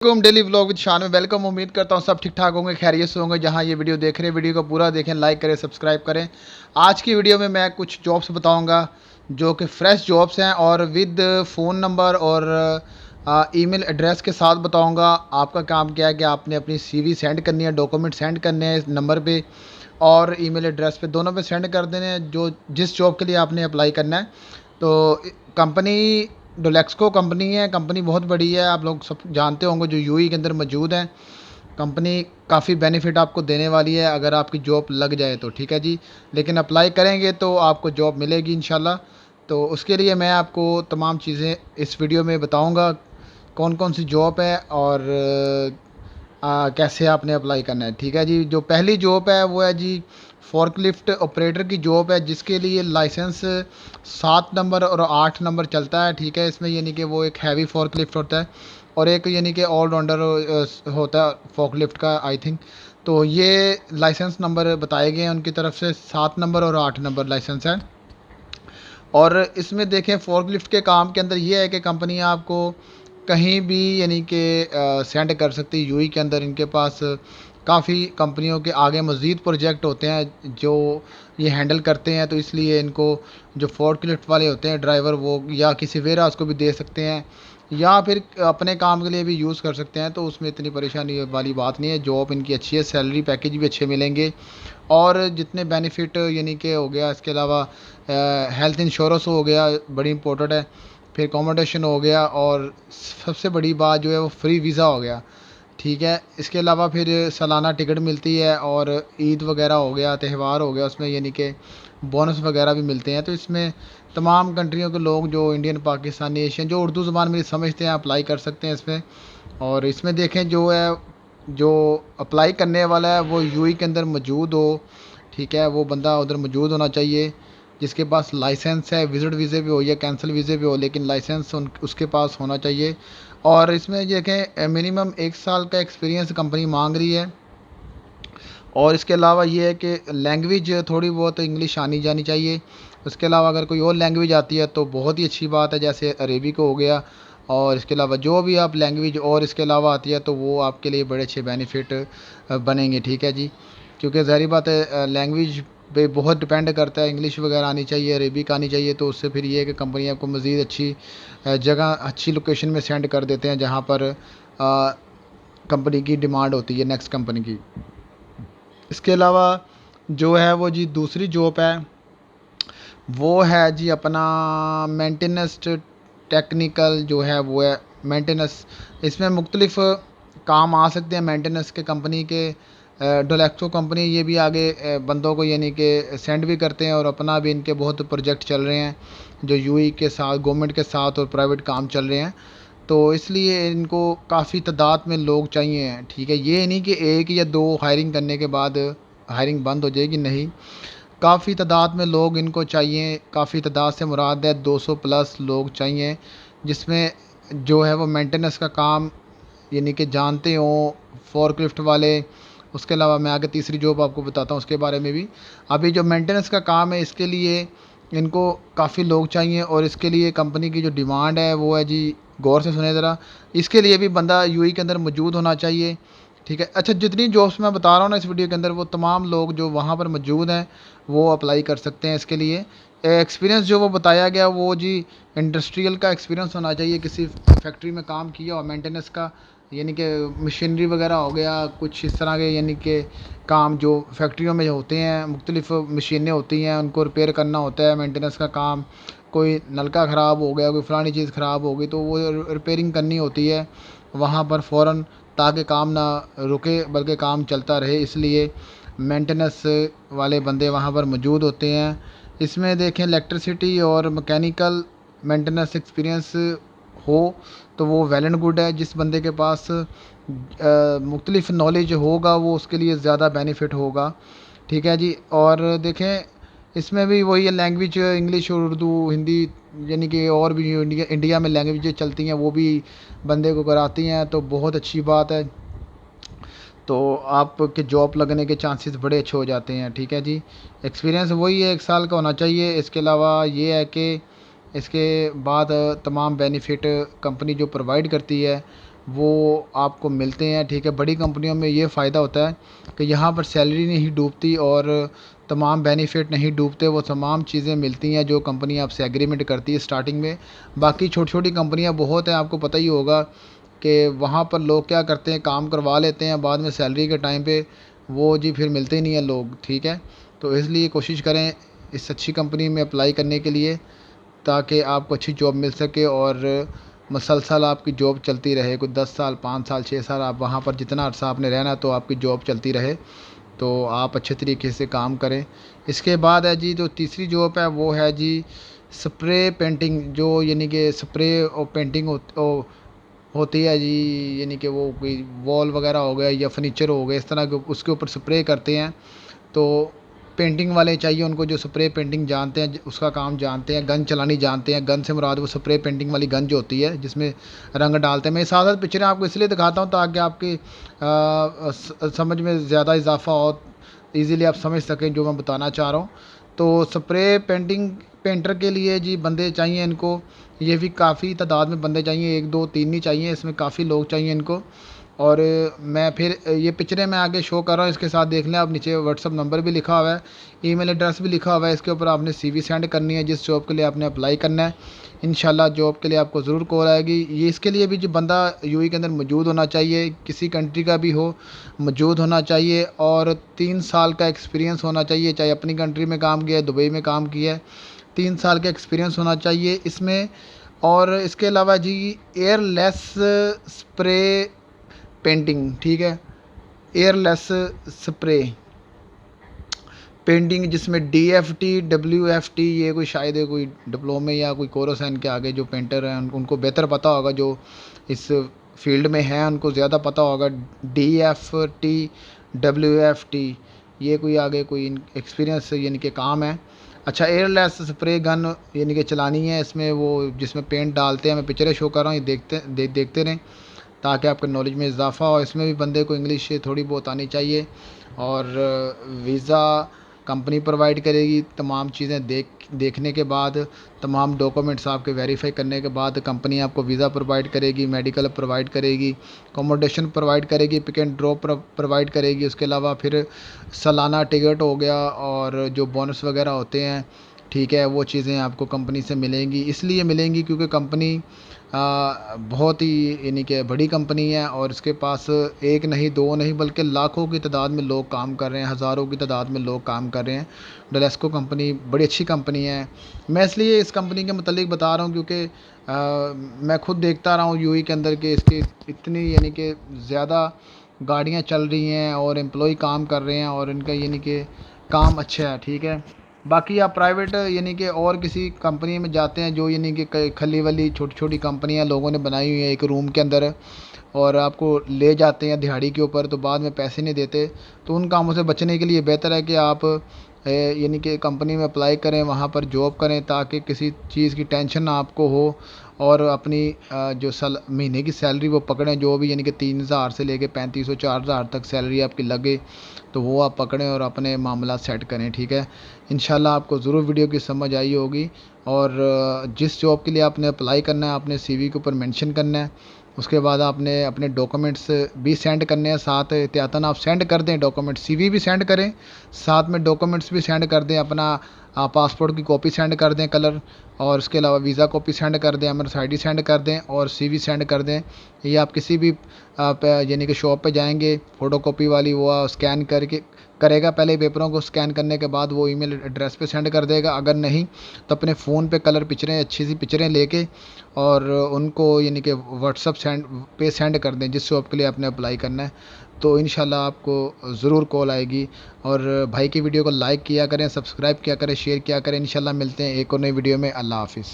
Daily vlog with शान में welcome. उम्मीद करता हूँ सब ठीक ठाक होंगे, खैरियत से होंगे। जहाँ ये वीडियो देख रहे हैं, वीडियो को पूरा देखें, लाइक करें, सब्सक्राइब करें। आज की वीडियो में मैं कुछ जॉब्स बताऊंगा जो कि फ्रेश जॉब्स हैं और विद फ़ोन नंबर और ईमेल एड्रेस के साथ बताऊंगा। आपका काम क्या है कि आपने अपनी सीवी सेंड करनी है, डॉक्यूमेंट सेंड करने हैं इस नंबर पे और ईमेल एड्रेस पे, दोनों पे सेंड कर देने हैं जो जिस जॉब के लिए आपने अप्लाई करना है। तो कंपनी डोलेक्सको कंपनी है, कंपनी बहुत बड़ी है, आप लोग सब जानते होंगे, जो यूएई के अंदर मौजूद है। कंपनी काफ़ी बेनिफिट आपको देने वाली है अगर आपकी जॉब लग जाए तो, ठीक है जी। लेकिन अप्लाई करेंगे तो आपको जॉब मिलेगी इंशाल्लाह। तो उसके लिए मैं आपको तमाम चीज़ें इस वीडियो में बताऊंगा, कौन कौन सी जॉब है और कैसे आपने अप्लाई करना है, ठीक है जी। जो पहली जॉब है वो है जी फोर्कलिफ्ट ऑपरेटर की जॉब है, जिसके लिए लाइसेंस 7 नंबर और 8 नंबर चलता है, ठीक है। इसमें यानी कि वो एक हैवी फोर्कलिफ्ट होता है और एक यानी कि ऑलराउंडर होता है फोर्कलिफ्ट का, आई थिंक। तो ये लाइसेंस नंबर बताए गए हैं उनकी तरफ से, 7 नंबर और 8 नंबर लाइसेंस है। और इसमें देखें फोर्कलिफ्ट के काम के अंदर ये है कि कंपनी आपको कहीं भी यानी कि सेंड कर सकती है यूएई के अंदर। इनके पास काफ़ी कंपनियों के आगे मज़ीद प्रोजेक्ट होते हैं जो ये हैंडल करते हैं, तो इसलिए इनको जो फोर्कलिफ्ट वाले होते हैं ड्राइवर, वो या किसी वेयर हाउस को भी दे सकते हैं या फिर अपने काम के लिए भी यूज़ कर सकते हैं। तो उसमें इतनी परेशानी वाली बात नहीं है। जॉब इनकी अच्छी है, सैलरी पैकेज भी अच्छे मिलेंगे और जितने बेनिफिट यानी कि हो गया, इसके अलावा हेल्थ इंश्योरेंस हो गया, बड़ी इंपॉर्टेंट है। फिर अकोमोडेशन हो गया और सबसे बड़ी बात जो है वो फ्री वीज़ा हो गया, ठीक है। इसके अलावा फिर सालाना टिकट मिलती है और ईद वगैरह हो गया, त्यौहार हो गया, उसमें यानी कि बोनस वगैरह भी मिलते हैं। तो इसमें तमाम कंट्रियों के लोग जो इंडियन, पाकिस्तानी, एशियन, जो उर्दू ज़बान में समझते हैं अप्लाई कर सकते हैं इसमें। और इसमें देखें जो है, जो अप्लाई करने वाला है वो यूएई के अंदर मौजूद हो, ठीक है। वो बंदा उधर मौजूद होना चाहिए जिसके पास लाइसेंस है, विजिट वीज़े पे हो या कैंसिल वीज़े पे हो, लेकिन लाइसेंस उसके पास होना चाहिए। और इसमें देखें मिनिमम 1 साल का एक्सपीरियंस कंपनी मांग रही है। और इसके अलावा ये है कि लैंग्वेज थोड़ी बहुत इंग्लिश आनी जानी चाहिए। उसके अलावा अगर कोई और लैंग्वेज आती है तो बहुत ही अच्छी बात है, जैसे अरेबिक हो गया। और इसके अलावा जो भी आप लैंग्वेज और इसके अलावा आती है तो वो आपके लिए बड़े अच्छे बेनिफिट बनेंगे, ठीक है जी। क्योंकि ज़ाहिर बात है लैंग्वेज पे बहुत डिपेंड करता है। इंग्लिश वगैरह आनी चाहिए, अरेबिक आनी चाहिए, तो उससे फिर ये है कि कंपनी आपको मज़ीद अच्छी जगह, अच्छी लोकेशन में सेंड कर देते हैं जहाँ पर कंपनी की डिमांड होती है, नेक्स्ट कंपनी की। इसके अलावा जो है वो जी दूसरी जॉब है वो है जी अपना मेंटेनेंस टेक्निकल, जो है वो है मेंटेनेंस। इसमें मुख्तलिफ काम आ सकते हैं मेंटेनेंस के, कंपनी के डोलेक्सो कंपनी ये भी आगे बंदों को यानी कि सेंड भी करते हैं और अपना भी इनके बहुत प्रोजेक्ट चल रहे हैं जो यूएई के साथ, गवर्नमेंट के साथ और प्राइवेट काम चल रहे हैं। तो इसलिए इनको काफ़ी तादाद में लोग चाहिए हैं, ठीक है। ये नहीं कि एक या दो हायरिंग करने के बाद हायरिंग बंद हो जाएगी, नहीं, काफ़ी तादाद में लोग इनको चाहिए। काफ़ी तादाद से मुराद है 200 प्लस लोग चाहिए, जिसमें जो है वो मेंटेनेंस का काम यानी कि जानते हो, फोर्कलिफ्ट वाले। उसके अलावा मैं आगे तीसरी जॉब आपको बताता हूँ उसके बारे में भी। अभी जो मेंटेनेंस का काम है इसके लिए इनको काफ़ी लोग चाहिए और इसके लिए कंपनी की जो डिमांड है वो है जी, गौर से सुने ज़रा, इसके लिए भी बंदा यूएई के अंदर मौजूद होना चाहिए, ठीक है। अच्छा, जितनी जॉब्स मैं बता रहा हूँ ना इस वीडियो के अंदर, वो तमाम लोग जो वहाँ पर मौजूद हैं वो अप्लाई कर सकते हैं इसके लिए। एक्सपीरियंस जो वो बताया गया वो जी इंडस्ट्रियल का एक्सपीरियंस होना चाहिए, किसी फैक्ट्री में काम किया और मेंटेनेंस का, यानी कि मशीनरी वगैरह हो गया, कुछ इस तरह के यानी कि काम जो फैक्ट्रियों में होते हैं, मुख्तलिफ मशीनें होती हैं, उनको रिपेयर करना होता है, मेंटेनेंस का काम। कोई नलका ख़राब हो गया, कोई फ़लानी चीज़ ख़राब हो गई तो वो रिपेयरिंग करनी होती है वहाँ पर फ़ौरन, ताकि काम ना रुके बल्कि काम चलता रहे। इसलिए मेंटेनेंस वाले बंदे वहाँ पर मौजूद होते हैं। इसमें देखें इलेक्ट्रिसिटी और मैकेनिकल मेंटेनेंस एक्सपीरियंस हो तो वो वेल एंड गुड है। जिस बंदे के पास मुख्तलिफ नॉलेज होगा वो उसके लिए ज़्यादा बेनिफिट होगा, ठीक है जी। और देखें इसमें भी वही है, लैंग्वेज इंग्लिश और उर्दू, हिंदी, यानी कि और भी जो इंडिया में लैंग्वेजें चलती हैं वो भी बंदे को कराती हैं, तो बहुत अच्छी बात है। तो आपके जॉब लगने के चांसेस बड़े अच्छे हो जाते हैं, ठीक है जी। एक्सपीरियंस वही है, 1 साल का होना चाहिए। इसके अलावा ये है कि इसके बाद तमाम बेनिफिट कंपनी जो प्रोवाइड करती है وہ آپ کو ملتے ہیں، ٹھیک ہے۔ بڑی کمپنیوں میں یہ فائدہ ہوتا ہے کہ یہاں پر سیلری نہیں ڈوبتی اور تمام بینیفٹ نہیں ڈوبتے، وہ تمام چیزیں ملتی ہیں جو کمپنی آپ سے ایگریمنٹ کرتی ہے اسٹارٹنگ میں۔ باقی چھوٹی چھوٹی کمپنیاں بہت ہیں، آپ کو پتہ ہی ہوگا کہ وہاں پر لوگ کیا کرتے ہیں، کام کروا لیتے ہیں، بعد میں سیلری کے ٹائم پہ وہ جی پھر ملتے ہی نہیں ہیں لوگ، ٹھیک ہے۔ تو اس لیے کوشش کریں اس اچھی کمپنی میں اپلائی کرنے کے لیے، تاکہ آپ کو اچھی جاب مل سکے اور مسلسل آپ کی جاب چلتی رہے، کوئی 10 سال 5 سال 6 سال آپ وہاں پر جتنا عرصہ آپ نے رہنا تو آپ کی جاب چلتی رہے، تو آپ اچھے طریقے سے کام کریں۔ اس کے بعد ہے جی جو تیسری جاب ہے وہ ہے جی سپرے پینٹنگ، جو یعنی کہ سپرے اور پینٹنگ ہوتی ہے جی، یعنی کہ وہ کوئی وال وغیرہ ہو گیا یا فرنیچر ہو گیا، اس طرح کے اس کے اوپر سپرے کرتے ہیں۔ تو پینٹنگ والے چاہیے ان کو جو سپرے پینٹنگ جانتے ہیں، اس کا کام جانتے ہیں، گن چلانی جانتے ہیں۔ گن سے مراد وہ سپرے پینٹنگ والی گن جو ہوتی ہے جس میں رنگ ڈالتے ہیں۔ میں ساتھ ساتھ پکچریں آپ کو اس لیے دکھاتا ہوں تاکہ آپ کی سمجھ میں زیادہ اضافہ ہو، ایزیلی آپ سمجھ سکیں جو میں بتانا چاہ رہا ہوں۔ تو سپرے پینٹنگ پینٹر کے لیے جی بندے چاہیے ان کو، یہ بھی کافی تعداد میں بندے چاہیے، 1 2 3 نہیں چاہیے، اس میں کافی لوگ چاہیے ان کو۔ اور میں پھر یہ پکچریں میں آگے شو کر رہا ہوں، اس کے ساتھ دیکھ لیں آپ، نیچے واٹس ایپ نمبر بھی لکھا ہوا ہے، ای میل ایڈریس بھی لکھا ہوا ہے، اس کے اوپر آپ نے سی وی سینڈ کرنی ہے جس جاب کے لیے آپ نے اپلائی کرنا ہے۔ انشاءاللہ جاب کے لیے آپ کو ضرور کال آئے گی۔ یہ اس کے لیے بھی جو بندہ یو اے کے اندر موجود ہونا چاہیے، کسی کنٹری کا بھی ہو موجود ہونا چاہیے، اور 3 سال کا ایکسپیرینس ہونا چاہیے، چاہے اپنی کنٹری میں کام کیا ہے، دبئی میں کام کیا ہے، 3 سال کا ایکسپیرینس ہونا چاہیے اس میں۔ اور اس کے علاوہ جی ایئر لیس سپرے پینٹنگ، ٹھیک ہے، ایئر لیس سپرے پینٹنگ جس میں D F T W F T, یہ کوئی شاید کوئی ڈپلومے یا کوئی کورس ہے ان کے آگے، جو پینٹر ہیں ان کو بہتر پتہ ہوگا، جو اس فیلڈ میں ہیں ان کو زیادہ پتہ ہوگا۔ D F T W F T, یہ کوئی آگے کوئی ایکسپیرینس یعنی کہ کام ہے۔ اچھا، ایئر لیس سپرے گن یعنی کہ چلانی ہے، اس میں وہ جس میں پینٹ ڈالتے ہیں، میں پکچریں شو کر رہا ہوں، یہ دیکھتے رہیں تاکہ آپ کے نالج میں اضافہ ہو۔ اس میں بھی بندے کو انگلش تھوڑی بہت آنی چاہیے، اور ویزا کمپنی پرووائڈ کرے گی۔ تمام چیزیں دیکھنے کے بعد، تمام ڈاکومنٹس آپ کے ویریفائی کرنے کے بعد کمپنی آپ کو ویزا پرووائڈ کرے گی، میڈیکل پرووائڈ کرے گی، اکوموڈیشن پرووائڈ کرے گی، پک اینڈ ڈراپ پرووائڈ کرے گی۔ اس کے علاوہ پھر سالانہ ٹکٹ ہو گیا اور جو بونس وغیرہ ہوتے ہیں، ٹھیک ہے، وہ چیزیں آپ کو کمپنی سے ملیں گی۔ اس لیے ملیں گی کیونکہ کمپنی بہت ہی یعنی کہ بڑی کمپنی ہے، اور اس کے پاس 1 نہیں 2 نہیں بلکہ لاکھوں کی تعداد میں لوگ کام کر رہے ہیں، ہزاروں کی تعداد میں لوگ کام کر رہے ہیں۔ ڈیلسکو کمپنی بڑی اچھی کمپنی ہے۔ میں اس لیے اس کمپنی کے متعلق بتا رہا ہوں کیونکہ میں خود دیکھتا رہا ہوں یو اے کے اندر کہ اس کی اتنی یعنی کہ زیادہ گاڑیاں چل رہی ہیں اور امپلائی کام کر رہے ہیں، اور ان کا یعنی کہ کام اچھا ہے، ٹھیک ہے۔ باقی آپ پرائیویٹ یعنی کہ اور کسی کمپنی میں جاتے ہیں جو یعنی کہ کھلی ولی چھوٹی چھوٹی کمپنیاں لوگوں نے بنائی ہوئی ہیں ایک روم کے اندر، اور آپ کو لے جاتے ہیں دہاڑی کے اوپر، تو بعد میں پیسے نہیں دیتے، تو ان کاموں سے بچنے کے لیے بہتر ہے کہ آپ یعنی کہ کمپنی میں اپلائی کریں، وہاں پر جاب کریں، تاکہ کسی چیز کی ٹینشن نہ آپ کو ہو، اور اپنی جو مہینے کی سیلری وہ پکڑیں، جو بھی یعنی کہ 3,000 سے لے کے 3,500 4,000 تک سیلری آپ کی لگے، تو وہ آپ پکڑیں اور اپنے معاملات سیٹ کریں، ٹھیک ہے۔ انشاءاللہ آپ کو ضرور ویڈیو کی سمجھ آئی ہوگی، اور جس جاب کے لیے آپ نے اپلائی کرنا ہے آپ نے سی وی کے اوپر مینشن کرنا ہے، اس کے بعد آپ نے اپنے ڈاکومنٹس بھی سینڈ کرنے ہیں، ساتھ احتیاطاً آپ سینڈ کر دیں ڈاکومنٹس، سی وی بھی سینڈ کریں، ساتھ میں ڈاکومنٹس بھی سینڈ کر دیں، اپنا پاسپورٹ کی کاپی سینڈ کر دیں کلر، اور اس کے علاوہ ویزا کاپی سینڈ کر دیں، ایمرس آئی ڈی سینڈ کر دیں، اور سی وی سینڈ کر دیں۔ یہ آپ کسی بھی یعنی کہ شاپ پہ جائیں گے، فوٹو کاپی والی، وہ اسکین کر کے کرے گا، پہلے پیپروں کو اسکین کرنے کے بعد وہ ای میل ایڈریس پہ سینڈ کر دے گا، اگر نہیں تو اپنے فون پہ کلر پکچریں اچھی سی پکچریں لے کے اور ان کو یعنی کہ واٹس ایپ پہ سینڈ کر دیں جس شاپ کے لیے آپ نے اپلائی کرنا ہے، تو انشاءاللہ آپ کو ضرور کال آئے گی۔ اور بھائی کی ویڈیو کو لائک کیا کریں، سبسکرائب کیا کریں، شیئر کیا کریں۔ انشاءاللہ ملتے ہیں ایک اور نئی ویڈیو میں۔ اللہ حافظ۔